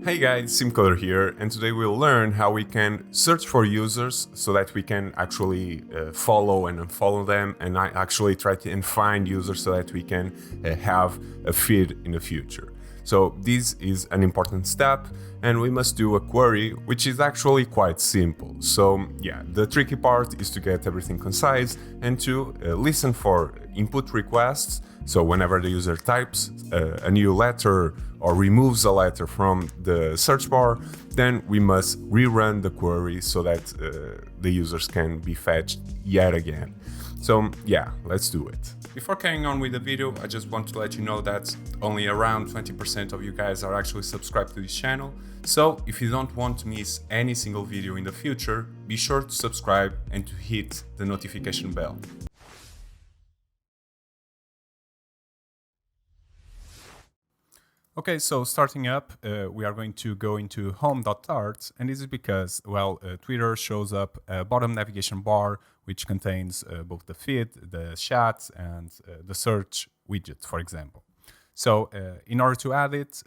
Hey guys, SimCoder here, and today we'll learn how we can search for users so that we can actually follow and unfollow them, and actually try to find users so that we can have a feed in the future. So this is an important step, and we must do a query, which is actually quite simple. So yeah, the tricky part is to get everything concise and to listen for input requests. So whenever the user types a new letter or removes a letter from the search bar, then we must rerun the query so that the users can be fetched yet again. So yeah, let's do it. Before carrying on with the video, I just want to let you know that only around 20% of you guys are actually subscribed to this channel. So if you don't want to miss any single video in the future, be sure to subscribe and to hit the notification bell. Okay, so starting up, we are going to go into home.art, and this is because, well, Twitter shows up a bottom navigation bar which contains both the feed, the chat, and the search widget, for example. So in order to add it,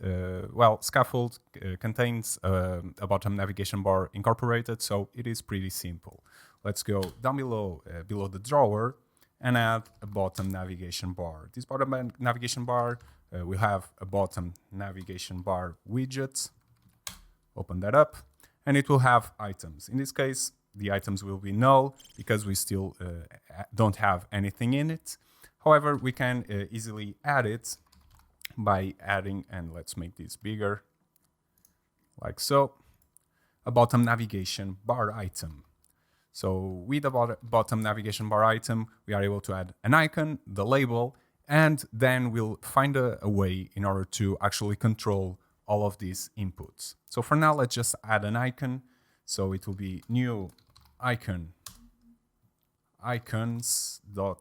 well, Scaffold contains a bottom navigation bar incorporated, so it is pretty simple. Let's go down below, below the drawer, and add a bottom navigation bar. This bottom navigation bar, we have a bottom navigation bar widget. Open that up, and it will have items. In this case, the items will be null because we still don't have anything in it. However, we can easily add it by adding, and let's make this bigger, like so, a bottom navigation bar item. So with the bottom navigation bar item, we are able to add an icon, the label, and then we'll find a way in order to actually control all of these inputs. So for now, let's just add an icon. So it will be new icon, icons.home.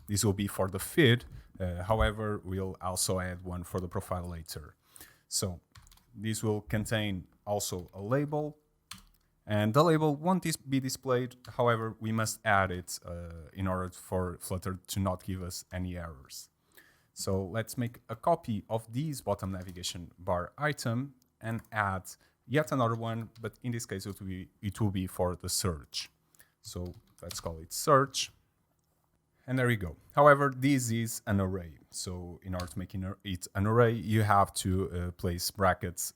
This will be for the feed. However, we'll also add one for the profile later. So this will contain also a label. And the label won't be displayed, however, we must add it in order for Flutter to not give us any errors. So let's make a copy of this bottom navigation bar item and add yet another one, but in this case it will be for the search. So let's call it search, and there you go. However, this is an array, so in order to make it an array, you have to place brackets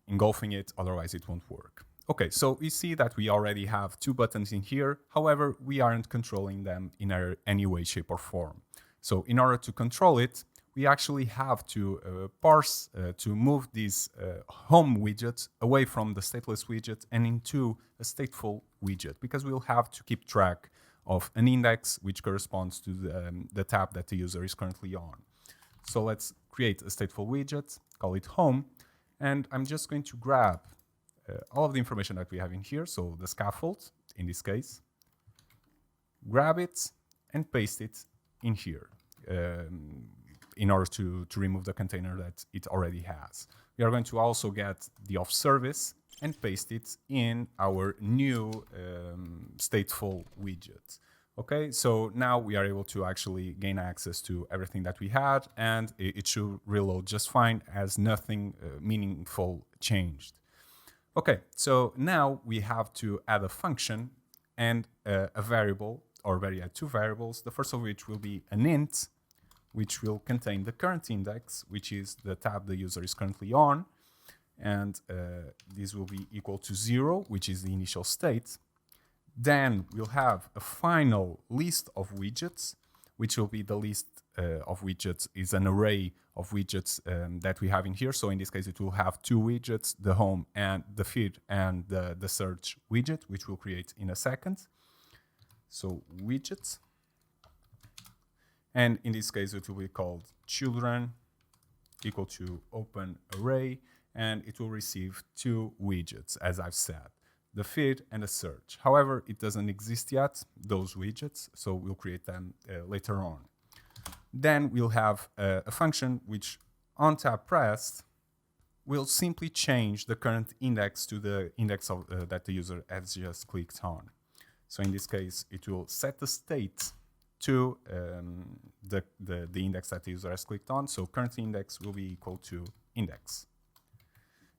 engulfing it, otherwise it won't work. Okay, so we see that we already have two buttons in here. However, we aren't controlling them in any way, shape, or form. So in order to control it, we actually have to parse, to move this home widget away from the stateless widget and into a stateful widget, because we'll have to keep track of an index which corresponds to the tab that the user is currently on. So let's create a stateful widget, call it home, and I'm just going to grab all of the information that we have in here, so the scaffold, in this case, grab it and paste it in here in order to remove the container that it already has. We are going to also get the auth service and paste it in our new stateful widget. Okay, so now we are able to actually gain access to everything that we had, and it should reload just fine as nothing meaningful changed. Okay, so now we have to add a function and a variable, or two variables, the first of which will be an int, which will contain the current index, which is the tab the user is currently on, and this will be equal to 0, which is the initial state. Then we'll have a final list of widgets, which will be the list of widgets is an array of widgets that we have in here. So in this case, it will have two widgets, the home and the feed and the search widget, which we'll create in a second. So widgets. And in this case, it will be called children equal to open array, and it will receive two widgets, as I've said, the feed and the search. However, it doesn't exist yet, those widgets, so we'll create them later on. Then we'll have a function which, on tab pressed, will simply change the current index to the index that the user has just clicked on. So in this case, it will set the state to the index that the user has clicked on. So current index will be equal to index.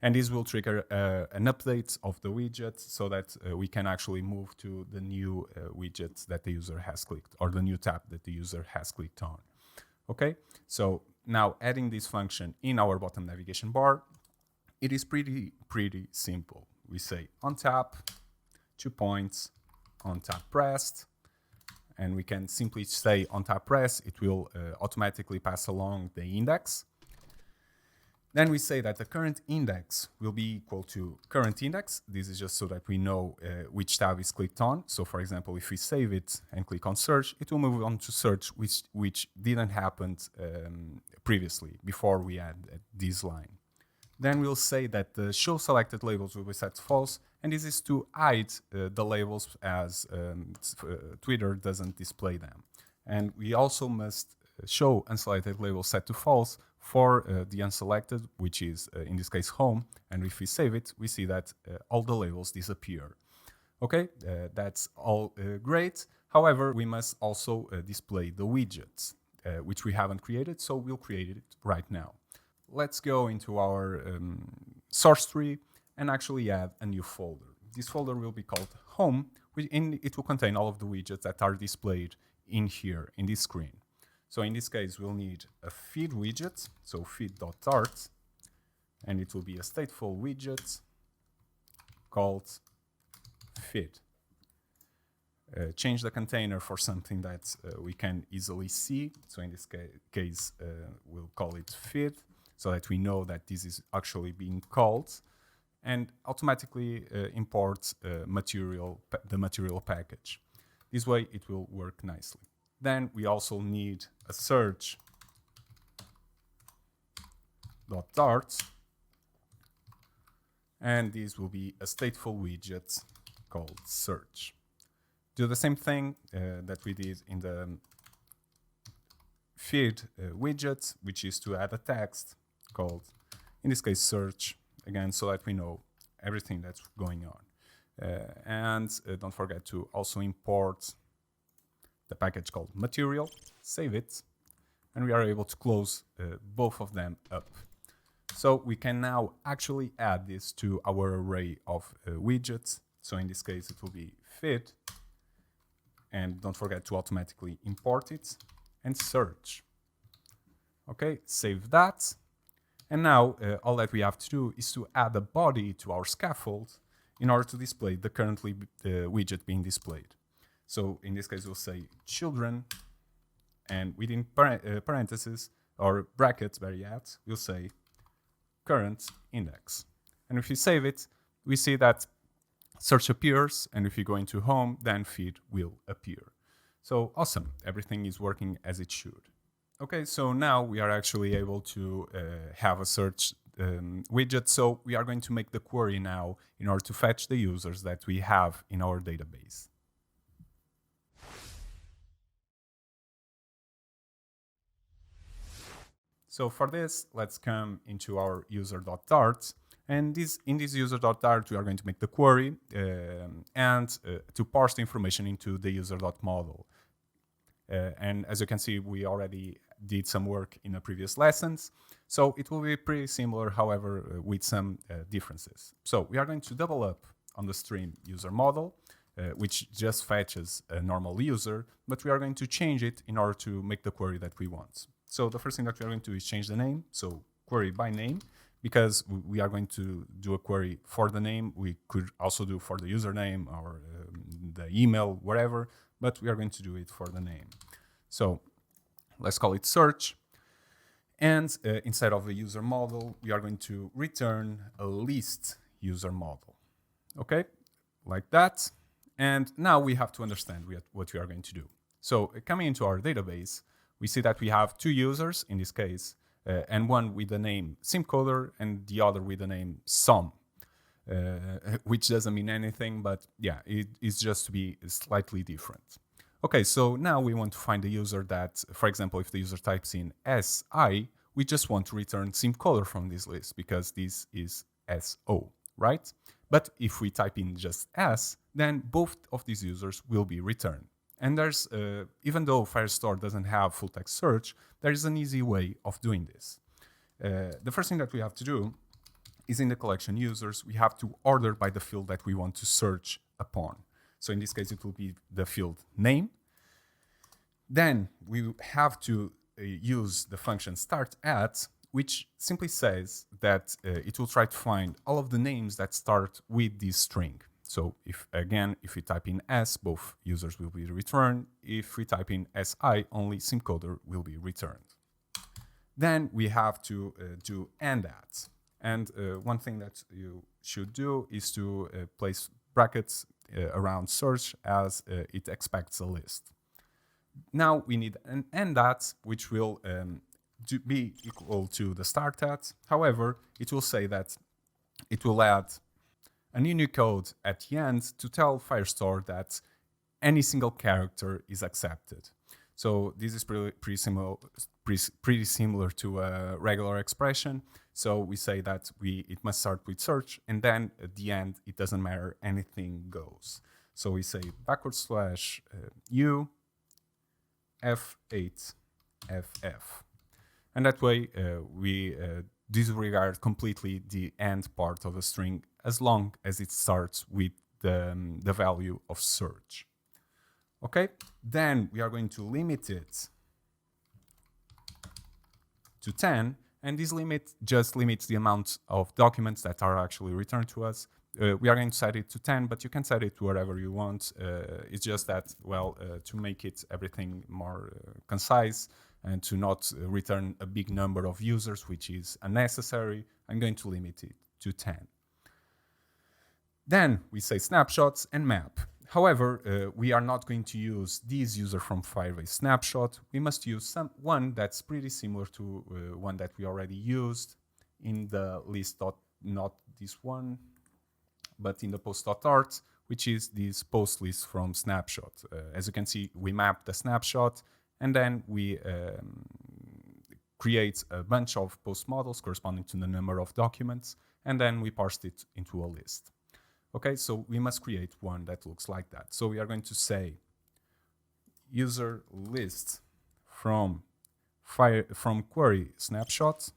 And this will trigger an update of the widget so that we can actually move to the new widget that the user has clicked, or the new tab that the user has clicked on. Okay, so now adding this function in our bottom navigation bar, it is pretty simple. We say on tap, 2 points, on tap pressed, and we can simply say on tap press. It will automatically pass along the index. Then we say that the current index will be equal to current index. This is just so that we know which tab is clicked on. So for example, if we save it and click on search, it will move on to search, which didn't happen previously, before we add this line. Then we'll say that the show selected labels will be set to false, and this is to hide the labels as Twitter doesn't display them. And we also must show unselected labels set to false for the unselected, which is in this case home. And if we save it, we see that all the labels disappear. Okay, that's all great. However, we must also display the widgets, which we haven't created, so we'll create it right now. Let's go into our source tree and actually add a new folder. This folder will be called home. It will contain all of the widgets that are displayed in here, in this screen. So in this case, we'll need a feed widget, so feed.dart, and it will be a stateful widget called feed. Change the container for something that we can easily see. So in this case, we'll call it feed, so that we know that this is actually being called, and automatically import the material package. This way it will work nicely. Then we also need a search.dart, and this will be a stateful widget called search. Do the same thing that we did in the feed widget, which is to add a text called, in this case, search, again, so that we know everything that's going on. And don't forget to also import the package called material, save it, and we are able to close both of them up. So we can now actually add this to our array of widgets. So in this case, it will be feed, and don't forget to automatically import it, and search. Okay, save that. And now all that we have to do is to add a body to our scaffold in order to display the currently widget being displayed. So in this case, we'll say children, and within parentheses or brackets, better yet, we'll say current index. And if you save it, we see that search appears, and if you go into home, then feed will appear. So awesome, everything is working as it should. Okay, so now we are actually able to have a search widget. So we are going to make the query now in order to fetch the users that we have in our database. So for this, let's come into our user.dart. And in this user.dart, we are going to make the query and to parse the information into the user.model. And as you can see, we already did some work in the previous lessons. So it will be pretty similar, however, with some differences. So we are going to double up on the stream user model, which just fetches a normal user, but we are going to change it in order to make the query that we want. So the first thing that we are going to do is change the name. So query by name, because we are going to do a query for the name. We could also do for the username or the email, whatever, but we are going to do it for the name. So let's call it search. And instead of a user model, we are going to return a list user model. Okay, like that. And now we have to understand what we are going to do. So coming into our database, we see that we have two users in this case, and one with the name SimCoder and the other with the name Som, which doesn't mean anything, but yeah, it is just to be slightly different. Okay, so now we want to find the user that, for example, if the user types in SI, we just want to return SimCoder from this list because this is SO, right? But if we type in just S, then both of these users will be returned. And there's, even though Firestore doesn't have full text search, there is an easy way of doing this. The first thing that we have to do is in the collection users, we have to order by the field that we want to search upon. So in this case, it will be the field name. Then we have to use the function start at, which simply says that it will try to find all of the names that start with this string. So if we type in S, both users will be returned. If we type in SI, only SimCoder will be returned. Then we have to do and at. And one thing that you should do is to place brackets around search as it expects a list. Now we need an and at, which will be equal to the start at. However, it will say that it will add a new code at the end to tell Firestore that any single character is accepted. So this is pretty similar to a regular expression. So we say that it must start with search, and then at the end, it doesn't matter, anything goes. So we say /u f8 ff. And that way, we disregard completely the end part of a string as long as it starts with the value of search. Okay, then we are going to limit it to 10, and this limit just limits the amount of documents that are actually returned to us. We are going to set it to 10, but you can set it to whatever you want. It's just that, well, to make it everything more concise and to not return a big number of users, which is unnecessary, I'm going to limit it to 10. Then we say snapshots and map. However, we are not going to use this user from Firebase snapshot. We must use one that's pretty similar to one that we already used in the list. Not this one, but in the post.art, which is this post list from snapshot. As you can see, we map the snapshot, and then we create a bunch of post models corresponding to the number of documents, and then we parse it into a list. Okay, so we must create one that looks like that. So we are going to say user list from query snapshot.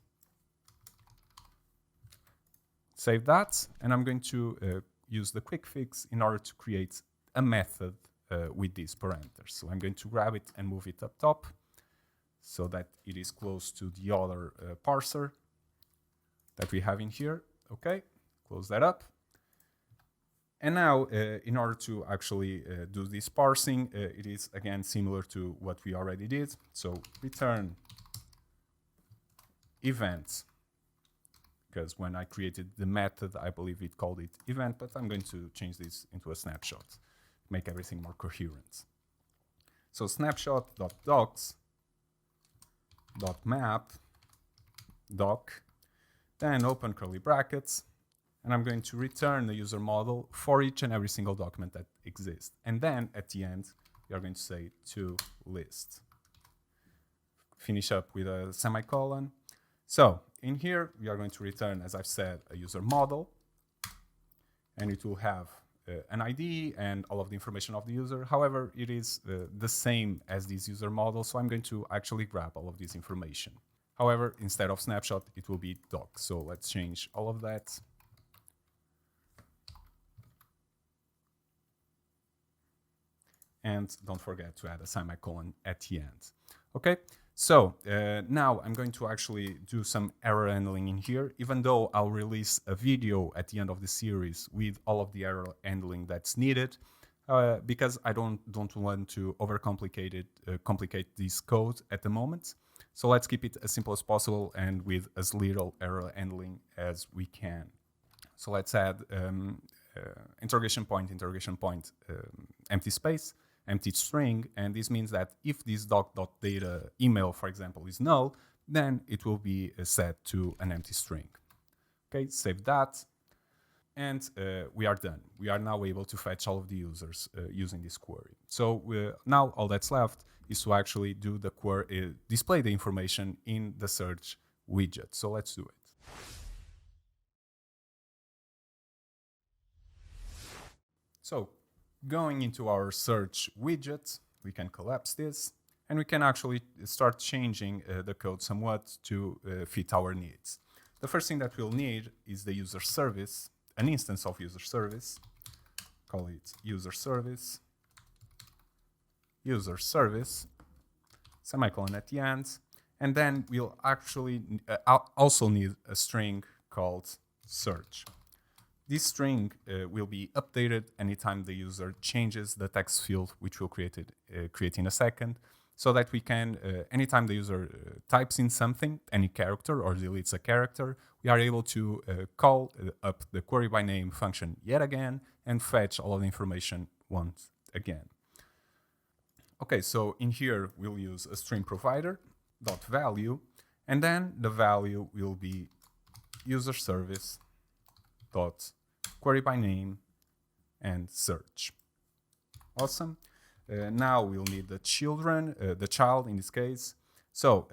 Save that, and I'm going to use the quick fix in order to create a method with these parameters. So I'm going to grab it and move it up top so that it is close to the other parser that we have in here. Okay, close that up. And now, in order to actually do this parsing, it is again similar to what we already did. So return event, because when I created the method, I believe it called it event, but I'm going to change this into a snapshot, make everything more coherent. So snapshot.docs.map doc, then open curly brackets, and I'm going to return the user model for each and every single document that exists. And then at the end, we are going to say to list. Finish up with a semicolon. So in here, we are going to return, as I've said, a user model, and it will have an ID and all of the information of the user. However, it is the same as this user model, so I'm going to actually grab all of this information. However, instead of snapshot, it will be doc. So let's change all of that. And don't forget to add a semicolon at the end. Okay, so now I'm going to actually do some error handling in here, even though I'll release a video at the end of the series with all of the error handling that's needed, because I don't want to overcomplicate complicate this code at the moment. So let's keep it as simple as possible and with as little error handling as we can. So let's add interrogation point, empty space, empty string, and this means that if this doc.data email, for example, is null, then it will be set to an empty string. Okay, save that, and we are done. We are now able to fetch all of the users using this query. So now all that's left is to actually do the query, display the information in the search widget. So let's do it. So going into our search widget, we can collapse this, and we can actually start changing the code somewhat to fit our needs. The first thing that we'll need is the user service, an instance of user service. Call it user service, semicolon at the end, and then we'll actually also need a string called search. This string will be updated anytime the user changes the text field, which we'll create in a second, so that we can, anytime the user types in something, any character, or deletes a character, we are able to call up the query by name function yet again and fetch all of the information once again. Okay, so in here we'll use a string provider dot value, and then the value will be user service dot query by name and search. Awesome. Now we'll need the child in this case. So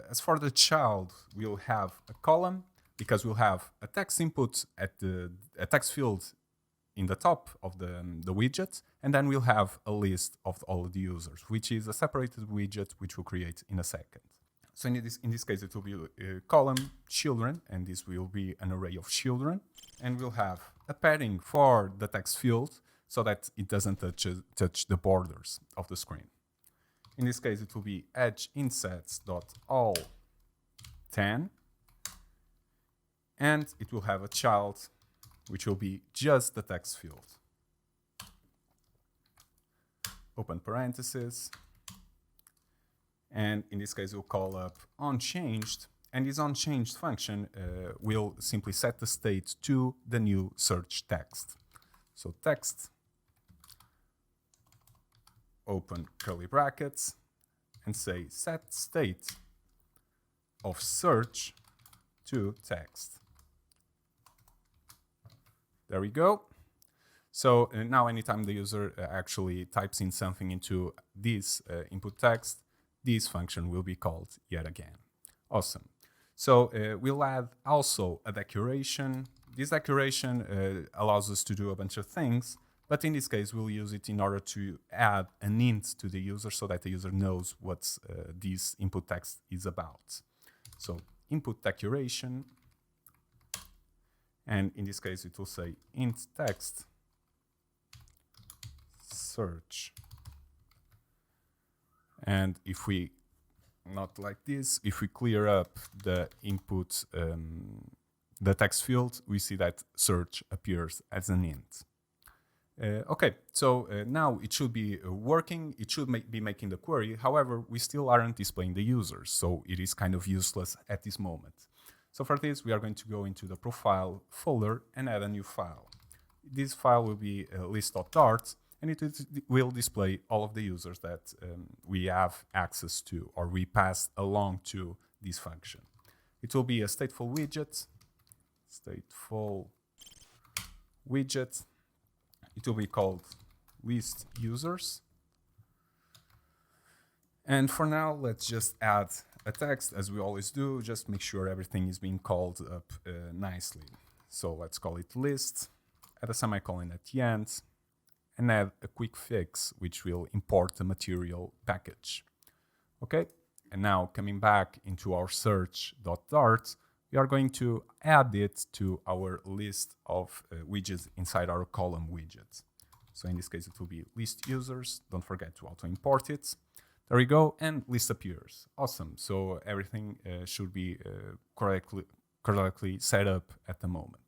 as for the child, we'll have a column because we'll have a text input at a text field in the top of the widget, and then we'll have a list of all of the users, which is a separated widget which we'll create in a second. So in this case, it will be column children, and this will be an array of children, and we'll have a padding for the text field so that it doesn't touch the borders of the screen. In this case, it will be edge insets.all 10, and it will have a child, which will be just the text field. Open parentheses. And in this case, we'll call up onChanged, and this onChanged function will simply set the state to the new search text. So text, open curly brackets, and say set state of search to text. There we go. So now anytime the user actually types in something into this input text, this function will be called yet again. Awesome. So we'll add also a decoration. This decoration allows us to do a bunch of things, but in this case, we'll use it in order to add an int to the user so that the user knows what this input text is about. So input decoration, and in this case, it will say int text search. And if we, not like this, if we clear up the input, the text field, we see that search appears as an int. Okay, so now it should be working, it should be making the query. However, we still aren't displaying the users, so it is kind of useless at this moment. So for this, we are going to go into the profile folder and add a new file. This file will be list.dart, and it will display all of the users that we have access to, or we pass along to this function. It will be a stateful widget. It will be called list users. And for now, let's just add a text as we always do, just make sure everything is being called up nicely. So let's call it list, add a semicolon at the end, and add a quick fix, which will import the material package. Okay, and now coming back into our search.dart, we are going to add it to our list of widgets inside our column widget. So in this case, it will be list users. Don't forget to auto import it. There we go, and list appears. Awesome. So everything should be correctly set up at the moment.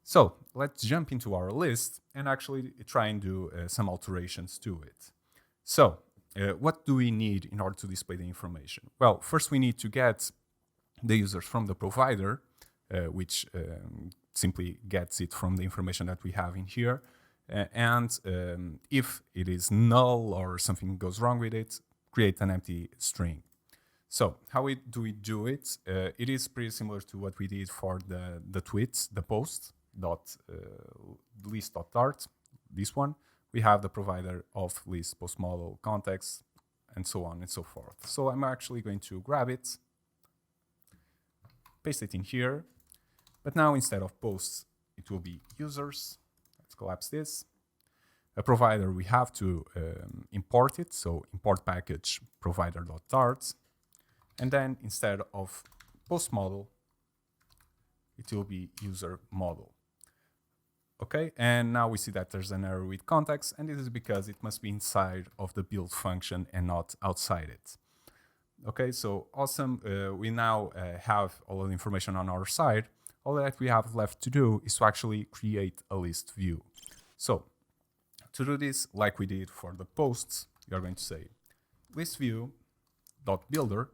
So let's jump into our list and actually try and do some alterations to it. So what do we need in order to display the information? Well, first we need to get the users from the provider, which simply gets it from the information that we have in here. And if it is null or something goes wrong with it, create an empty string. So how do we do it? It is pretty similar to what we did for the tweets, the post list.dart, this one. We have the provider of list, post model, context, and so on and so forth. So I'm actually going to grab it, paste it in here, but now instead of posts, it will be users. Let's collapse this. a provider, we have to import it. So import package provider.dart. And then instead of post model, it will be user model. Okay, and now we see that there's an error with context, and this is because it must be inside of the build function and not outside it. Okay, so awesome. We now have all of the information on our side. All that we have left to do is to actually create a list view. So to do this, like we did for the posts, we are going to say list view dot builder.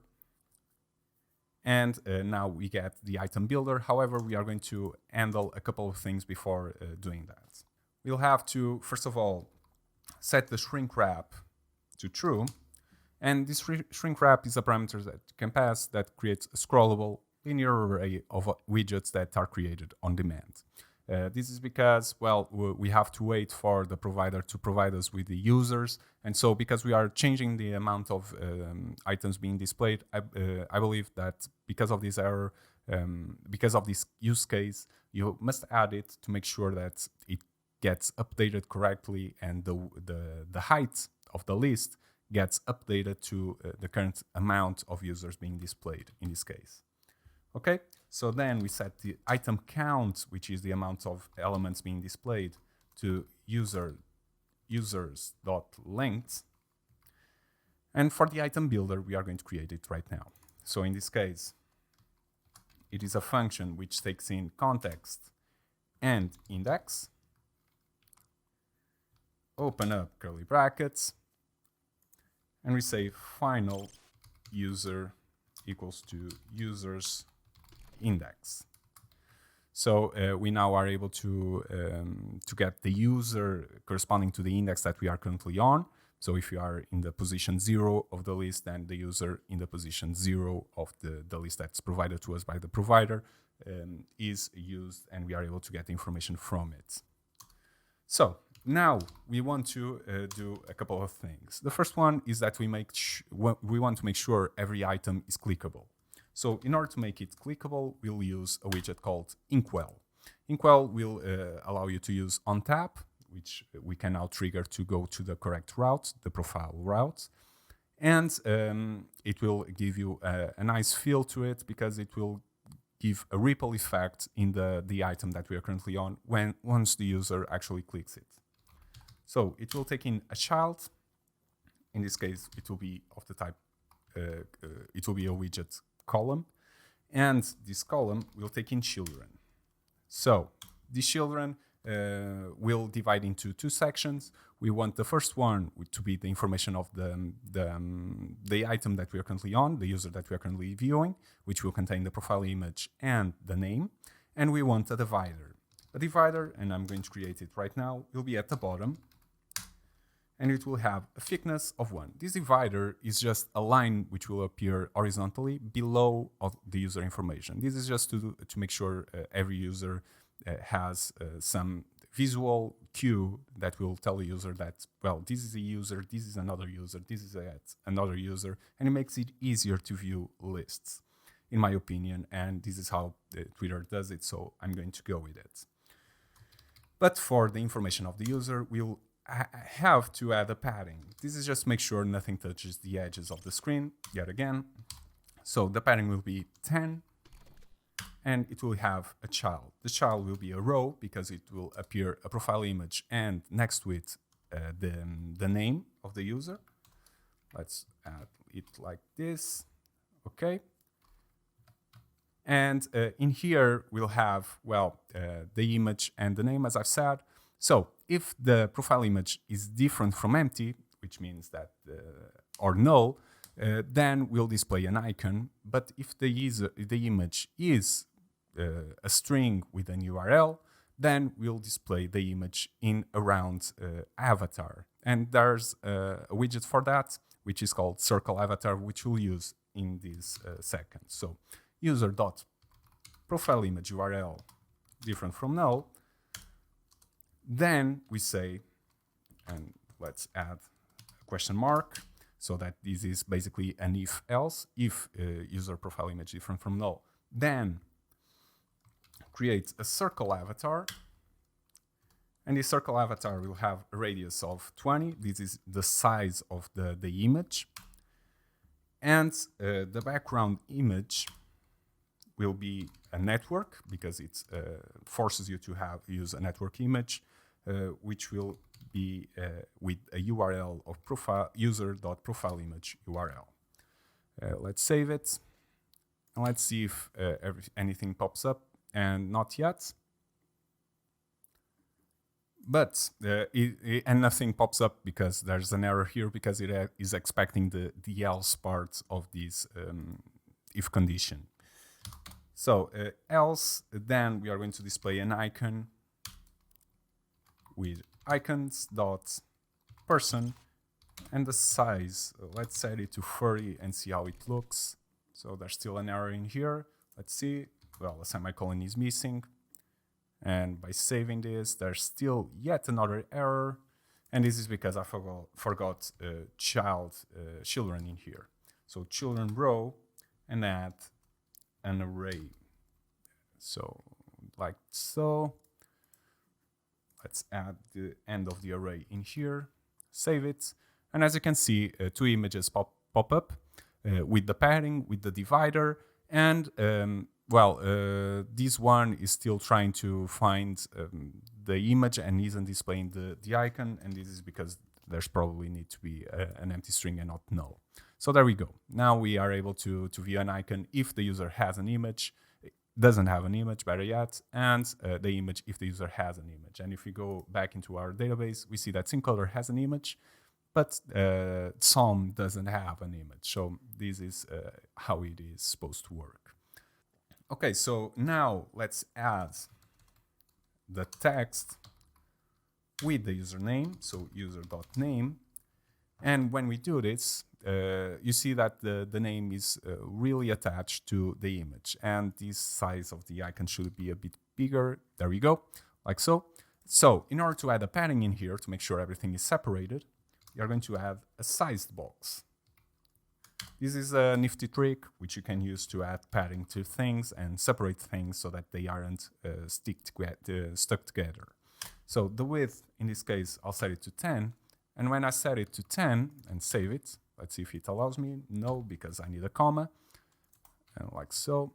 And now we get the item builder. However, we are going to handle a couple of things before doing that. We'll have to, first of all, set the shrink wrap to true. And this shrink wrap is a parameter that you can pass that creates a scrollable linear array of widgets that are created on demand. This is because, well, we have to wait for the provider to provide us with the users. And so because we are changing the amount of items being displayed, I believe that because of this error, because of this use case, you must add it to make sure that it gets updated correctly and the height of the list gets updated to the current amount of users being displayed in this case. Okay, so then we set the item count, which is the amount of elements being displayed, to users.length. And for the item builder, we are going to create it right now. So in this case, it is a function which takes in context and index. Open up curly brackets. And we say final user equals to users index. So we now are able to get the user corresponding to the index that we are currently on. So if you are in the position 0 of the list, then the user in the position 0 of the list that's provided to us by the provider is used, and we are able to get information from it. So now we want to do a couple of things. The first one is that we want to make sure every item is clickable. So in order to make it clickable, we'll use a widget called Inkwell. Inkwell will allow you to use onTap, which we can now trigger to go to the correct route, the profile route. And it will give you a nice feel to it because it will give a ripple effect in the item that we are currently on once the user actually clicks it. So it will take in a child. In this case, it will be of the type, it will be a widget column. And this column will take in children. So these children will divide into two sections. We want the first one to be the information of the item that we are currently on, the user that we are currently viewing, which will contain the profile image and the name. And we want a divider. A divider, and I'm going to create it right now, will be at the bottom. And it will have a thickness of 1. This divider is just a line which will appear horizontally below the user information. This is just to make sure every user has some visual cue that will tell the user that, well, this is a user, this is another user, this is another user, and it makes it easier to view lists, in my opinion, and this is how Twitter does it, so I'm going to go with it. But for the information of the user, we'll have to add a padding. This is just to make sure nothing touches the edges of the screen, yet again. So the padding will be 10, and it will have a child. The child will be a row because it will appear a profile image and next to it the name of the user. Let's add it like this, okay. And in here we'll have, well, the image and the name, as I've said. So if the profile image is different from empty, which means that, or null, then we'll display an icon. But if the image is a string with an URL, then we'll display the image in a round avatar. And there's a widget for that, which is called circle avatar, which we'll use in this second. So user.profile image URL different from null. Then we say, and let's add a question mark, so that this is basically an if-else. If user profile image different from null, then create a circle avatar. And the circle avatar will have a radius of 20. This is the size of the image. And the background image will be a network, because it forces you to use a network image, which will be with a URL of user.profileimage URL. Let's save it, and let's see if anything pops up, and not yet. But and nothing pops up because there's an error here, because it is expecting the else part of this if condition. So else, then we are going to display an icon with icons.person, and the size, let's set it to 30 and see how it looks. So there's still an error in here. Let's see. Well, a semicolon is missing. And by saving this, there's still yet another error. And this is because I forgot children in here. So children row, and add an array. So like so. Let's add the end of the array in here, save it. And as you can see, two images pop up with the padding, with the divider, and this one is still trying to find the image and isn't displaying the icon, and this is because there's probably need to be an empty string and not null. So there we go. Now we are able to view an icon if the user has an image, doesn't have an image, better yet, and the image if the user has an image. And if we go back into our database, we see that SimCoder has an image, but SOM doesn't have an image. So this is how it is supposed to work. Okay, so now let's add the text with the username, so user.name. And when we do this, you see that the name is really attached to the image, and this size of the icon should be a bit bigger. There we go, like so. So in order to add a padding in here to make sure everything is separated, we are going to add a sized box. This is a nifty trick which you can use to add padding to things and separate things so that they aren't stuck together. So the width, in this case, I'll set it to 10. And when I set it to 10 and save it, let's see if it allows me. No, because I need a comma. And like so.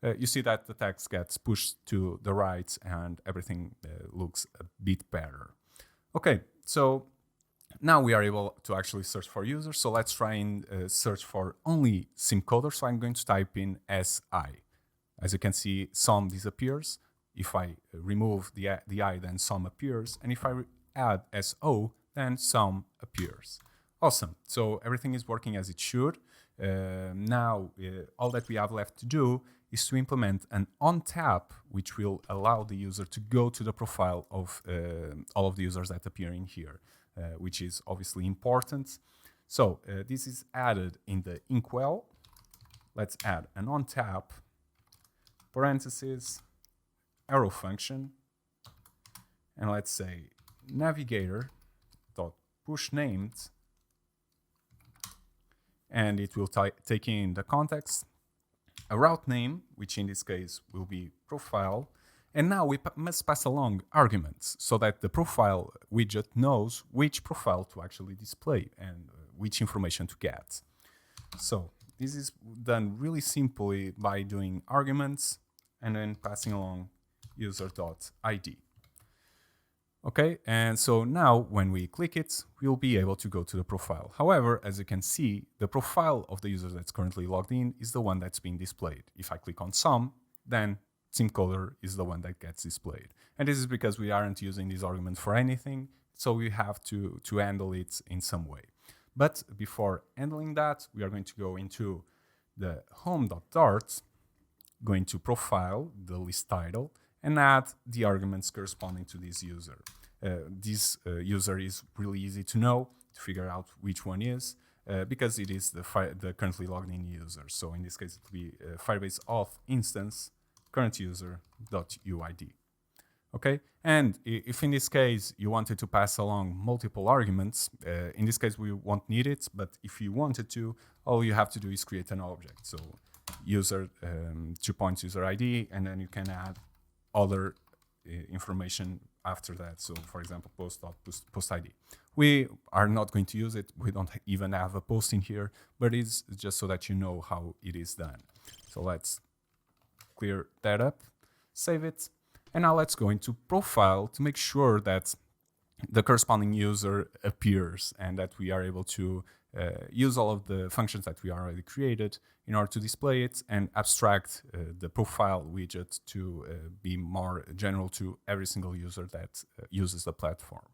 You see that the text gets pushed to the right and everything looks a bit better. Okay, so now we are able to actually search for users. So let's try and search for only SimCoder. So I'm going to type in SI. As you can see, SOM disappears. If I remove the I, then SOM appears. And if I add SO, then SOM appears. Awesome. So everything is working as it should. Now, all that we have left to do is to implement an on-tap, which will allow the user to go to the profile of all of the users that appear in here. Which is obviously important. So this is added in the inkwell. Let's add an onTap, parentheses, arrow function, and let's say navigator.pushNamed, and it will take in the context, a route name, which in this case will be profile. And now we must pass along arguments so that the profile widget knows which profile to actually display and which information to get. So this is done really simply by doing arguments and then passing along user.id. Okay, and so now when we click it, we'll be able to go to the profile. However, as you can see, the profile of the user that's currently logged in is the one that's being displayed. If I click on SOM, then SimCoder is the one that gets displayed. And this is because we aren't using this argument for anything, so we have to handle it in some way. But before handling that, we are going to go into the home.dart, going to profile, the list title, and add the arguments corresponding to this user. This user is really easy to know, to figure out which one is, because it is the currently logged in user. So in this case, it will be Firebase auth instance current user.uid. Okay, and if in this case you wanted to pass along multiple arguments, in this case we won't need it, but if you wanted to, all you have to do is create an object. So user 2 points user ID, and then you can add other information after that. So for example, post ID. We are not going to use it. We don't even have a post in here, but it's just so that you know how it is done. So let's clear that up, save it. And now let's go into profile to make sure that the corresponding user appears and that we are able to use all of the functions that we already created in order to display it and abstract the profile widget to be more general to every single user that uses the platform.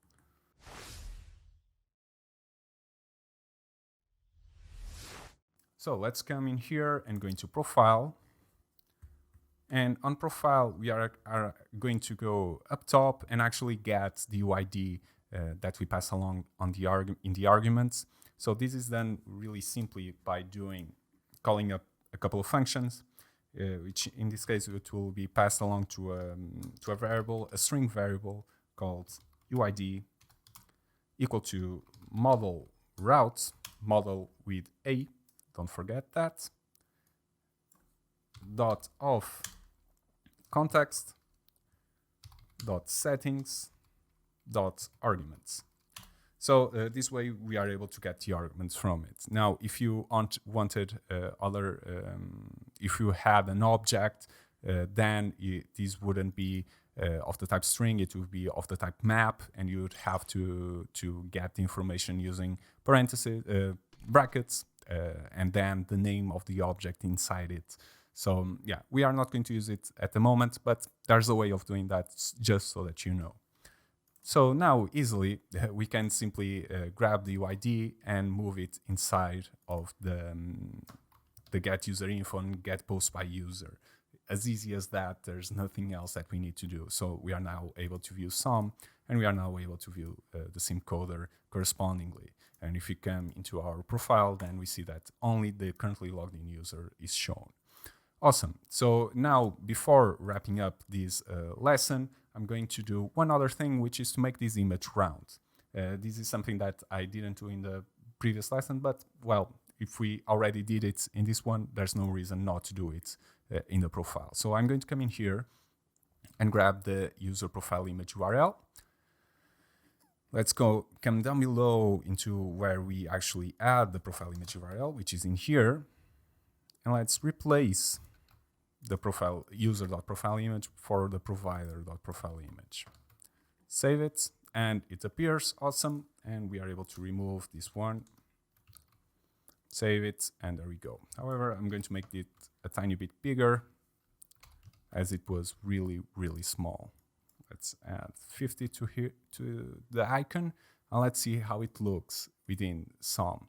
So let's come in here and go into profile. And on profile, we are going to go up top and actually get the UID that we pass along on in the arguments. So this is done really simply by calling up a couple of functions, which in this case it will be passed along to a variable, a string variable called UID equal to model routes, model with a, don't forget that, dot auth context dot settings dot arguments. So this way we are able to get the arguments from it. Now, if you wanted if you had an object, then this wouldn't be of the type string, it would be of the type map, and you would have to get the information using parentheses, brackets, and then the name of the object inside it. So yeah, we are not going to use it at the moment, but there's a way of doing that just so that you know. So now easily we can simply grab the UID and move it inside of the get user info and get post by user. As easy as that, there's nothing else that we need to do. So we are now able to view SOM, and we are now able to view the SimCoder correspondingly. And if we come into our profile, then we see that only the currently logged in user is shown. Awesome. So now, before wrapping up this lesson, I'm going to do one other thing, which is to make this image round. This is something that I didn't do in the previous lesson, but well, if we already did it in this one, there's no reason not to do it in the profile. So I'm going to come in here and grab the user profile image URL. Let's come down below into where we actually add the profile image URL, which is in here. And let's replace the profile user.profile image for the provider.profile image. Save it, and it appears. Awesome. And we are able to remove this one. Save it, and there we go. However, I'm going to make it a tiny bit bigger, as it was really, really small. Let's add 50 to the icon, and let's see how it looks within SOM.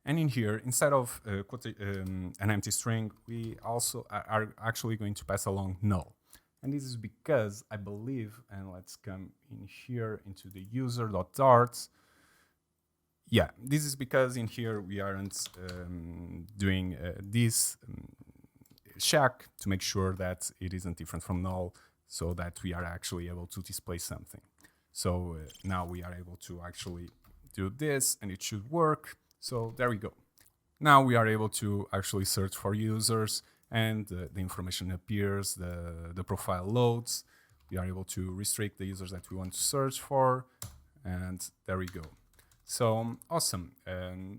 And in here, instead of an empty string, we also are actually going to pass along null. And this is because I believe, and let's come in here into the user.dart. Yeah, this is because in here we aren't doing this check to make sure that it isn't different from null, so that we are actually able to display something. So now we are able to actually do this, and it should work. So there we go. Now we are able to actually search for users, and the information appears, the profile loads. We are able to restrict the users that we want to search for, and there we go. So awesome.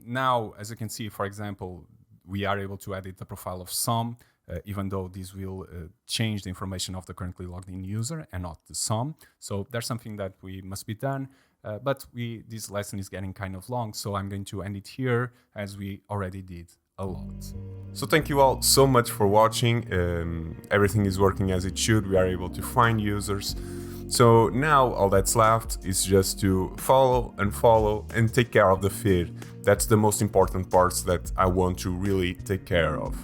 Now, as you can see, for example, we are able to edit the profile of SOM, even though this will change the information of the currently logged in user and not the SOM. So there's something that must be done. But this lesson is getting kind of long, so I'm going to end it here, as we already did a lot. So thank you all so much for watching. Everything is working as it should. We are able to find users. So now all that's left is just to follow and take care of the feed. That's the most important parts that I want to really take care of.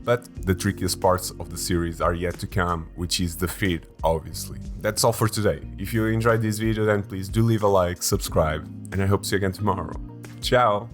But the trickiest parts of the series are yet to come, which is the feed, obviously. That's all for today. If you enjoyed this video, then please do leave a like, subscribe, and I hope to see you again tomorrow. Ciao!